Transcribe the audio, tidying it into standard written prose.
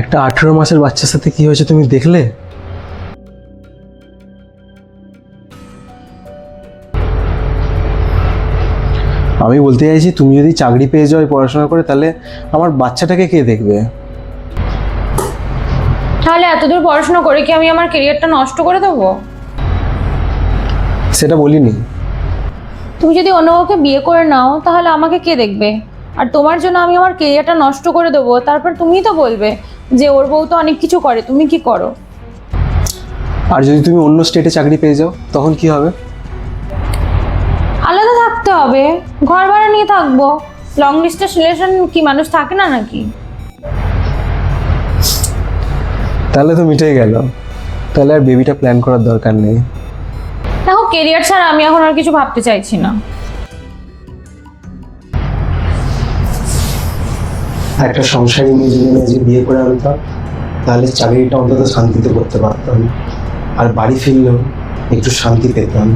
একটা 18 মাসের বাচ্চার সাথে কি হয়েছে তুমি দেখলে? আমি বলতে চাইছি, তুমি যদি চাকরি পেয়ে যাও পড়াশোনা করে, তাহলে আমার বাচ্চাটাকে কে দেখবে? তাহলে এতদূর পড়াশোনা করে কি আমি আমার ক্যারিয়ারটা নষ্ট করে দেবো? সেটা বলিনি। তুমি যদি অন্য কাউকে বিয়ে করে নাও তাহলে আমাকে কে দেখবে? আর তোমার জন্য আমি আমার ক্যারিয়ারটা নষ্ট করে দেবো, তারপর তুমিই তো বলবে যে ওর বউ তো অনেক কিছু করে, তুমি কি করো? আর যদি তুমি অন্য স্টেটে চাকরি পেয়ে যাও তখন কি হবে? আলাদা থাকতে হবে, ঘর ভাড়া নিয়ে থাকবো। লং ডিস্টেন্স রিলেশন কি মানুষ থাকে না নাকি? তাহলে তো মিটেই গেল। তাহলে আর বেবিটা প্ল্যান করার দরকার নেই। দেখো, ক্যারিয়ার ছাড়া আমি এখন আর কিছু ভাবতে চাইছি না। একটা সংসারী মেয়ে যদি বিয়ে করে আনতাম, তাহলে চাকরিটা অন্তত শান্তিতে করতে পারতাম, আর বাড়ি ফিরলেও একটু শান্তি পেতাম।